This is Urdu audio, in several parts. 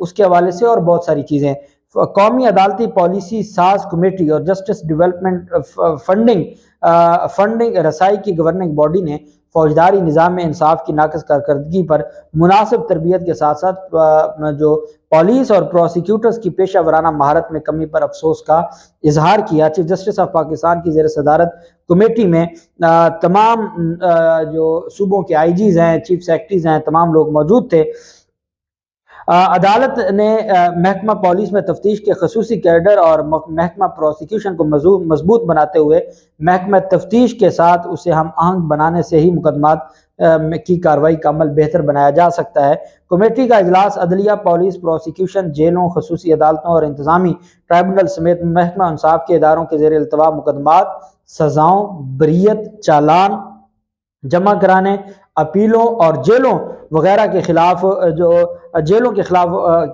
اس کے حوالے سے اور بہت ساری چیزیں۔ قومی عدالتی پالیسی ساز کمیٹی اور جسٹس ڈیولپمنٹ فنڈنگ رسائی کی گورننگ باڈی نے فوجداری نظام میں انصاف کی ناقص کارکردگی پر مناسب تربیت کے ساتھ ساتھ جو پولیس اور پروسیکیوٹرز کی پیشہ ورانہ مہارت میں کمی پر افسوس کا اظہار کیا۔ چیف جسٹس آف پاکستان کی زیر صدارت کمیٹی میں تمام جو صوبوں کے آئی جیز ہیں، چیف سیکرٹریز ہیں، تمام لوگ موجود تھے۔ عدالت نے محکمہ پولیس میں تفتیش کے خصوصی کیڈر اور محکمہ پروسیکیوشن کو مضبوط بناتے ہوئے محکمہ تفتیش کے ساتھ اسے ہم آہنگ بنانے سے ہی مقدمات کی کارروائی کا عمل بہتر بنایا جا سکتا ہے۔ کمیٹی کا اجلاس عدلیہ، پولیس، پروسیکیوشن، جیلوں، خصوصی عدالتوں اور انتظامی ٹرائبونل سمیت محکمہ انصاف کے اداروں کے زیر التواء مقدمات، سزاؤں، بریت، چالان جمع کرانے، اپیلوں اور جیلوں وغیرہ کے خلاف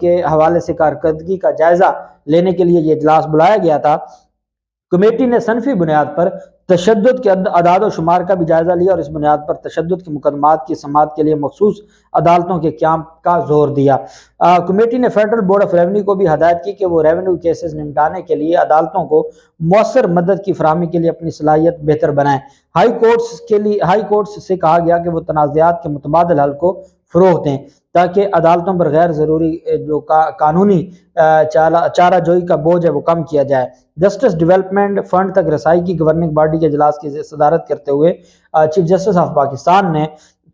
کے حوالے سے کارکردگی کا جائزہ لینے کے لیے یہ اجلاس بلایا گیا تھا۔ کمیٹی نے صنفی بنیاد پر تشدد کے اعداد و شمار کا بھی جائزہ لیا اور اس بنیاد پر تشدد کے مقدمات کی سماعت کے لیے مخصوص عدالتوں کے قیام کا زور دیا۔ کمیٹی نے فیڈرل بورڈ آف ریونیو کو بھی ہدایت کی کہ وہ ریونیو کیسز نمٹانے کے لیے عدالتوں کو مؤثر مدد کی فراہمی کے لیے اپنی صلاحیت بہتر بنائیں۔ ہائی کورٹس سے کہا گیا کہ وہ تنازعات کے متبادل حل کو فروغ دیں تاکہ عدالتوں پر غیر ضروری جو قانونی چارہ جوئی کا بوجھ ہے وہ کم کیا جائے۔ جسٹس ڈیولپمنٹ فنڈ تک رسائی کی گورننگ باڈی کے اجلاس کی صدارت کرتے ہوئے چیف جسٹس آف پاکستان نے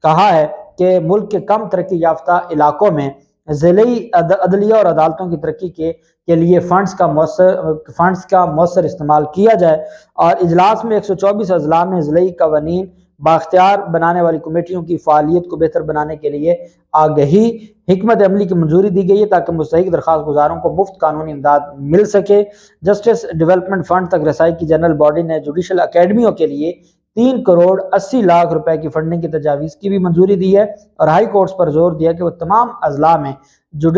کہا ہے کہ ملک کے کم ترقی یافتہ علاقوں میں ضلعی عدلیہ اور عدالتوں کی ترقی کے لیے فنڈز کا مؤثر استعمال کیا جائے، اور اجلاس میں 124 اضلاع میں ضلعی قوانین بااختیار بنانے والی کمیٹیوں کی فعالیت کو بہتر بنانے کے لیے آگہی حکمت عملی کی منظوری دی گئی ہے تاکہ مستحق درخواست گزاروں کو مفت قانونی امداد مل سکے۔ جسٹس ڈیولپمنٹ فنڈ تک رسائی کی جنرل باڈی نے جوڈیشل اکیڈمیوں کے لیے 3 کروڑ 80 لاکھ روپے کی فنڈنگ کی تجاویز کی بھی منظوری دی ہے، اور ہائی کورٹس پر زور دیا کہ وہ تمام اضلاع میں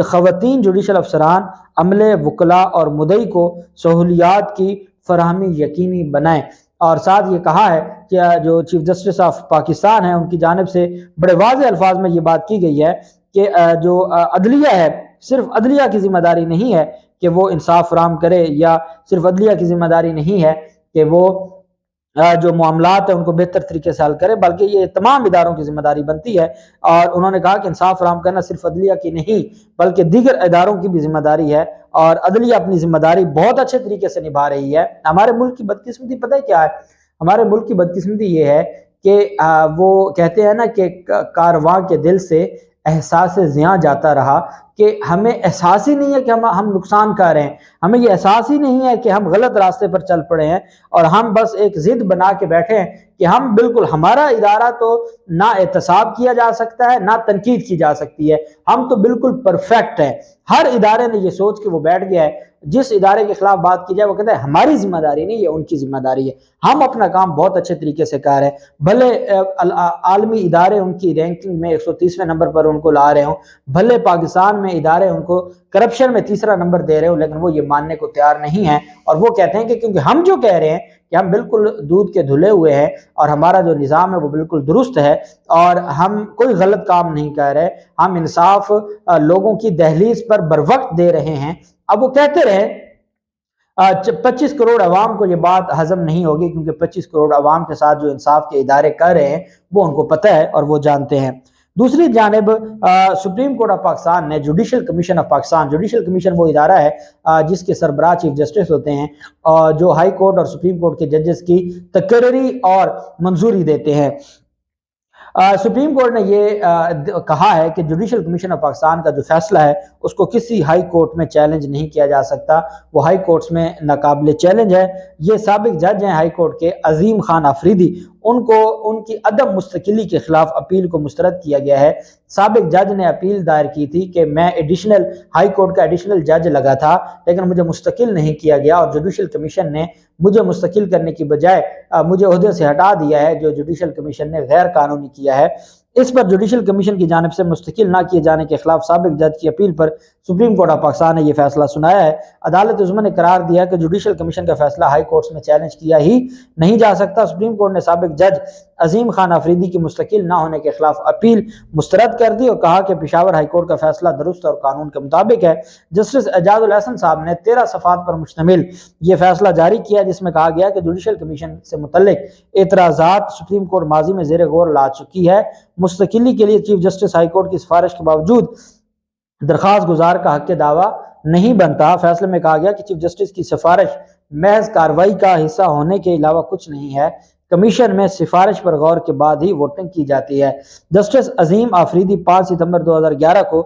خواتین جوڈیشل افسران، عملے، وکلاء اور مدعی کو سہولیات کی فراہمی یقینی بنائیں۔ اور ساتھ یہ کہا ہے کہ جو چیف جسٹس آف پاکستان ہیں ان کی جانب سے بڑے واضح الفاظ میں یہ بات کی گئی ہے کہ جو عدلیہ ہے، صرف عدلیہ کی ذمہ داری نہیں ہے کہ وہ انصاف فراہم کرے، یا صرف عدلیہ کی ذمہ داری نہیں ہے کہ وہ جو معاملات ہیں ان کو بہتر طریقے سے حل کرے، بلکہ یہ تمام اداروں کی ذمہ داری بنتی ہے۔ اور انہوں نے کہا کہ انصاف فراہم کرنا صرف عدلیہ کی نہیں بلکہ دیگر اداروں کی بھی ذمہ داری ہے، اور عدلیہ اپنی ذمہ داری بہت اچھے طریقے سے نبھا رہی ہے۔ ہمارے ملک کی بدقسمتی پتہ ہے کیا ہے؟ ہمارے ملک کی بدقسمتی یہ ہے کہ وہ کہتے ہیں نا کہ کارواں کے دل سے احساس زیاں جاتا رہا، کہ ہمیں احساس ہی نہیں ہے کہ ہم نقصان کر رہے ہیں، ہمیں یہ احساس ہی نہیں ہے کہ ہم غلط راستے پر چل پڑے ہیں، اور ہم بس ایک ضد بنا کے بیٹھے ہیں کہ ہم بالکل، ہمارا ادارہ تو نہ احتساب کیا جا سکتا ہے نہ تنقید کی جا سکتی ہے، ہم تو بالکل پرفیکٹ ہیں۔ ہر ادارے نے یہ سوچ کے وہ بیٹھ گیا ہے، جس ادارے کے خلاف بات کی جائے وہ کہتا ہے ہماری ذمہ داری نہیں ہے، ان کی ذمہ داری ہے، ہم اپنا کام بہت اچھے طریقے سے کر رہے ہیں۔ بھلے عالمی ادارے ان کی رینکنگ میں 130ویں نمبر پر ان کو لا رہے ہوں، بھلے پاکستان میں ادارے ان کو کرپشن میں 3را نمبر دے رہے ہوں، لیکن وہ یہ ماننے کو تیار نہیں ہیں، اور وہ کہتے ہیں کہ کیونکہ ہم جو کہہ رہے ہیں کہ ہم بالکل دودھ کے دھلے ہوئے ہیں اور ہمارا جو نظام ہے وہ بالکل درست ہے، اور ہم کوئی غلط کام نہیں کر رہے، ہم انصاف لوگوں کی دہلیز پر بروقت دے رہے ہیں۔ اب وہ کہتے رہے 25 کروڑ عوام کو یہ بات ہضم نہیں ہوگی، کیونکہ 25 کروڑ عوام کے ساتھ جو انصاف کے ادارے کر رہے ہیں وہ ان کو پتہ ہے اور وہ جانتے ہیں۔ دوسری جانب سپریم کورٹ آف پاکستان نے judicial commission of Pakistan, judicial commission وہ ادارہ ہے جس کے سربراہ چیف جسٹس ہوتے ہیں، جو ہائی کورٹ اور سپریم کورٹ کے ججز کی تقرری اور منظوری دیتے ہیں۔ سپریم کورٹ نے یہ کہا ہے کہ جوڈیشل کمیشن آف پاکستان کا جو فیصلہ ہے اس کو کسی ہائی کورٹ میں چیلنج نہیں کیا جا سکتا، وہ ہائی کورٹس میں ناقابل چیلنج ہے۔ یہ سابق جج ہیں ہائی کورٹ کے عظیم خان آفریدی، ان کو ان کی عدم مستقلی کے خلاف اپیل کو مسترد کیا گیا ہے۔ سابق جج نے اپیل دائر کی تھی کہ میں ہائی کورٹ کا ایڈیشنل جج لگا تھا، لیکن مجھے مستقل نہیں کیا گیا، اور جوڈیشل کمیشن نے مجھے مستقل کرنے کی بجائے مجھے عہدے سے ہٹا دیا ہے، جو جوڈیشل کمیشن نے غیر قانونی کیا ہے۔ اس پر جوڈیشل کمیشن کی جانب سے مستقل نہ کیے جانے کے خلاف سابق جج کی appeal per supreme court of Pakistan نے یہ فیصلہ سنایا ہے۔ عدالت عظمیٰ نے قرار دیا کہ جوڈیشل کمیشن کا فیصلہ ہائی کورٹس میں چیلنج کیا ہی نہیں جا سکتا۔ سپریم کورٹ نے سابق جج عظیم خان آفریدی کی مستقل نہ ہونے کے خلاف اپیل مسترد کر دی اور کہا کہ پشاور ہائی کورٹ کا فیصلہ درست اور قانون کے مطابق ہے۔ جسٹس اعجاز الحسن صاحب نے 13 صفحات پر مشتمل یہ فیصلہ جاری کیا، جس میں کہا گیا کہ جوڈیشل کمیشن سے متعلق اعتراضات سپریم کورٹ ماضی میں زیر غور لا چکی ہے۔ مستقلی کے لیے چیف جسٹس ہائی کورٹ کی سفارش کے باوجود درخواست گزار کا حق دعویٰ نہیں بنتا۔ فیصلے میں کہا گیا کہ چیف جسٹس کی سفارش محض کارروائی کا حصہ ہونے کے علاوہ کچھ نہیں ہے۔ کمیشن میں سفارش پر غور کے بعد ہی ووٹنگ کی جاتی ہے۔ جسٹس عظیم آفریدی 5 ستمبر 2011 کو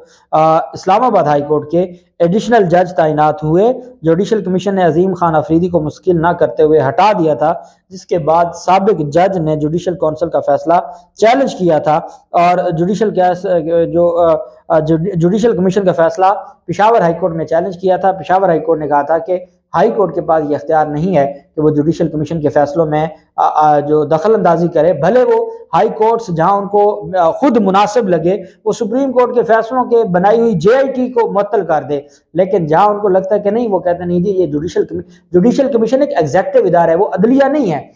اسلام آباد ہائی کورٹ کے ایڈیشنل جج تعینات ہوئے۔ جوڈیشل کمیشن نے عظیم خان آفریدی کو مستقل نہ کرتے ہوئے ہٹا دیا تھا، جس کے بعد سابق جج نے جوڈیشل کونسل کا فیصلہ چیلنج کیا تھا اور جوڈیشل کمیشن کا فیصلہ پشاور ہائی کورٹ میں چیلنج کیا تھا۔ پشاور ہائی کورٹ نے کہا تھا کہ ہائی کورٹ کے پاس یہ اختیار نہیں ہے کہ وہ جوڈیشل کمیشن کے فیصلوں میں جو دخل اندازی کرے، بھلے وہ ہائی کورٹس جہاں ان کو خود مناسب لگے وہ سپریم کورٹ کے فیصلوں کے بنائی ہوئی JIT کو معطل کر دے، لیکن جہاں ان کو لگتا ہے کہ نہیں، وہ کہتے ہیں نہیں جی یہ جوڈیشل کمیشن ایک ایگزیکٹو ادارہ ہے، وہ عدلیہ نہیں ہے،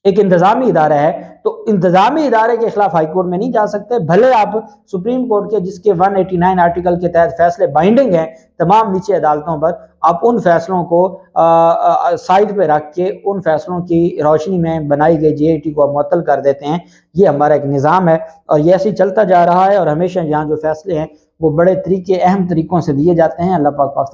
ایک انتظامی ادارہ ہے، تو انتظامی ادارے کے خلاف ہائی کورٹ میں نہیں جا سکتے۔ بھلے آپ سپریم کورٹ کے جس کے 189 آرٹیکل کے تحت فیصلے بائنڈنگ ہیں تمام نیچے عدالتوں پر، آپ ان فیصلوں کو سائڈ پہ رکھ کے ان فیصلوں کی روشنی میں بنائی گئی JIT کو آپ معطل کر دیتے ہیں۔ یہ ہمارا ایک نظام ہے اور یہ ایسے چلتا جا رہا ہے، اور ہمیشہ یہاں جو فیصلے ہیں وہ بڑے اہم طریقوں سے دیے جاتے ہیں۔ اللہ پاک پاکستان